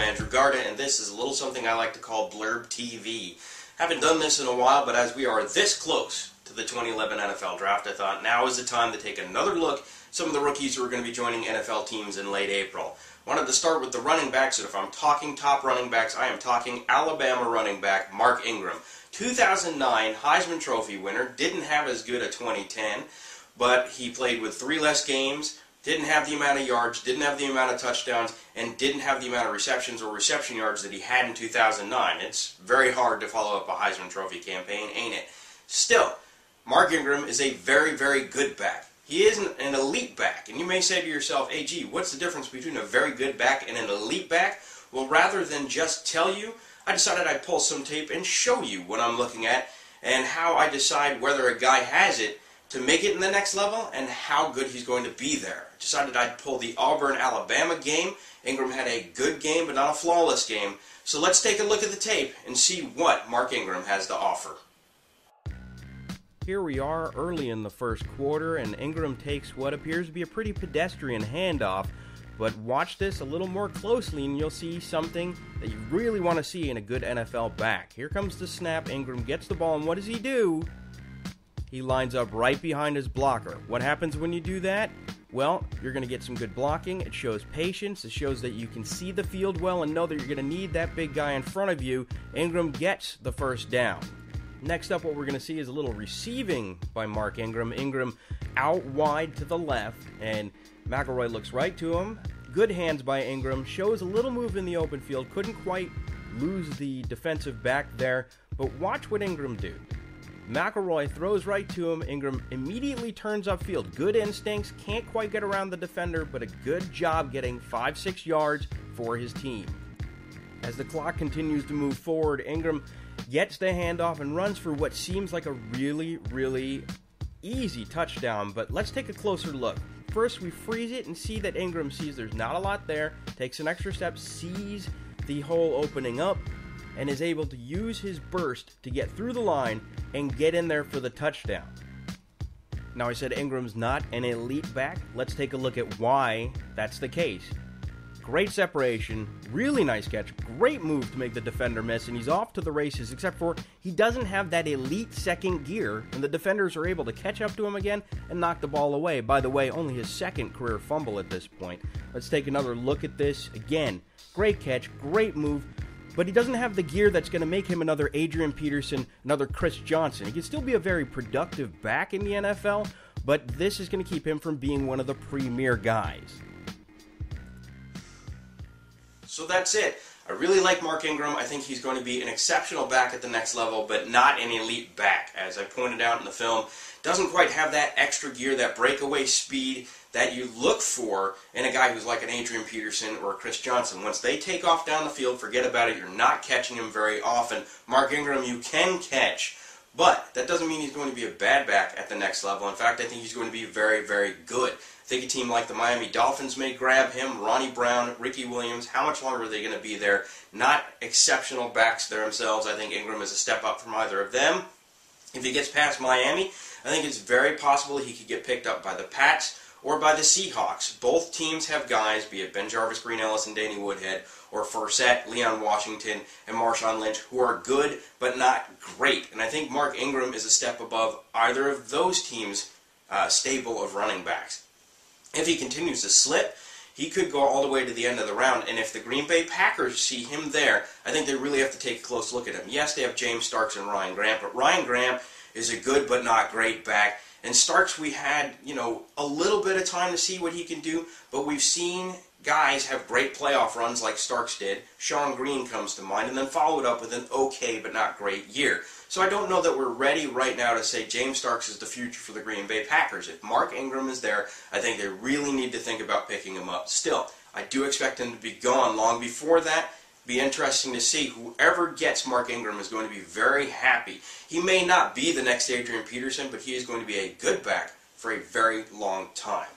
Andrew Garda, and this is a little something I like to call Blurb TV. Haven't done this in a while, but as we are this close to the 2011 NFL Draft, I thought now is the time to take another look at some of the rookies who are going to be joining NFL teams in late April. Wanted to start with the running backs, and if I'm talking top running backs, I am talking Alabama running back Mark Ingram. 2009 Heisman Trophy winner, didn't have as good a 2010, but he played with 3 less games, didn't have the amount of yards, didn't have the amount of touchdowns, and didn't have the amount of receptions or reception yards that he had in 2009. It's very hard to follow up a Heisman Trophy campaign, ain't it? Still, Mark Ingram is a very, very good back. He isn't an elite back, and you may say to yourself, hey, gee, what's the difference between a very good back and an elite back? Well, rather than just tell you, I decided I'd pull some tape and show you what I'm looking at and how I decide whether a guy has it to make it in the next level and how good he's going to be there. I decided I'd pull the Auburn, Alabama game. Ingram had a good game, but not a flawless game. So let's take a look at the tape and see what Mark Ingram has to offer. Here we are early in the first quarter, and Ingram takes what appears to be a pretty pedestrian handoff. But watch this a little more closely and you'll see something that you really want to see in a good NFL back. Here comes the snap. Ingram gets the ball, and what does he do? He lines up right behind his blocker. What happens when you do that? Well, you're going to get some good blocking. It shows patience. It shows that you can see the field well and know that you're going to need that big guy in front of you. Ingram gets the first down. Next up, what we're going to see is a little receiving by Mark Ingram. Ingram out wide to the left, and McElroy looks right to him. Good hands by Ingram. Shows a little move in the open field. Couldn't quite lose the defensive back there, but watch what Ingram do. McElroy throws right to him. Ingram immediately turns upfield. Good instincts. Can't quite get around the defender, but a good job getting 5-6 yards for his team. As the clock continues to move forward, Ingram gets the handoff and runs for what seems like a really, really easy touchdown. But let's take a closer look. First, we freeze it and see that Ingram sees there's not a lot there, takes an extra step, sees the hole opening up, and is able to use his burst to get through the line and get in there for the touchdown. Now, I said Ingram's not an elite back. Let's take a look at why that's the case. Great separation, really nice catch, great move to make the defender miss, and he's off to the races, except for he doesn't have that elite second gear, and the defenders are able to catch up to him again and knock the ball away. By the way, only his second career fumble at this point. Let's take another look at this. Again, great catch, great move, but he doesn't have the gear that's going to make him another Adrian Peterson, another Chris Johnson. He can still be a very productive back in the NFL, but this is going to keep him from being one of the premier guys. So that's it. I really like Mark Ingram. I think he's going to be an exceptional back at the next level, but not an elite back. As I pointed out in the film, doesn't quite have that extra gear, that breakaway speed that you look for in a guy who's like an Adrian Peterson or a Chris Johnson. Once they take off down the field, forget about it. You're not catching him very often. Mark Ingram you can catch, but that doesn't mean he's going to be a bad back at the next level. In fact, I think he's going to be very, very good. I think a team like the Miami Dolphins may grab him, Ronnie Brown, Ricky Williams. How much longer are they going to be there? Not exceptional backs themselves. I think Ingram is a step up from either of them. If he gets past Miami, I think it's very possible he could get picked up by the Pats or by the Seahawks. Both teams have guys, be it Ben Jarvis, Green Ellis, and Danny Woodhead, or Forsett, Leon Washington, and Marshawn Lynch, who are good but not great. And I think Mark Ingram is a step above either of those teams' stable of running backs. If he continues to slip, he could go all the way to the end of the round, and if the Green Bay Packers see him there, I think they really have to take a close look at him. Yes, they have James Starks and Ryan Grant, but Ryan Grant is a good but not great back, and Starks we had, a little bit of time to see what he can do, but we've seen guys have great playoff runs like Starks did. Sean Green comes to mind, and then followed up with an okay but not great year. So I don't know that we're ready right now to say James Starks is the future for the Green Bay Packers. If Mark Ingram is there, I think they really need to think about picking him up. Still, I do expect him to be gone long before that. Be interesting to see. Whoever gets Mark Ingram is going to be very happy. He may not be the next Adrian Peterson, but he is going to be a good back for a very long time.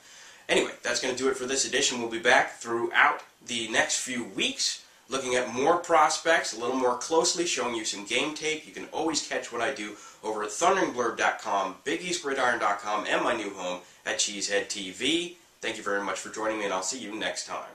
Anyway, that's going to do it for this edition. We'll be back throughout the next few weeks looking at more prospects a little more closely, showing you some game tape. You can always catch what I do over at thunderingblurb.com, BigEastGridiron.com, and my new home at Cheesehead TV. Thank you very much for joining me, and I'll see you next time.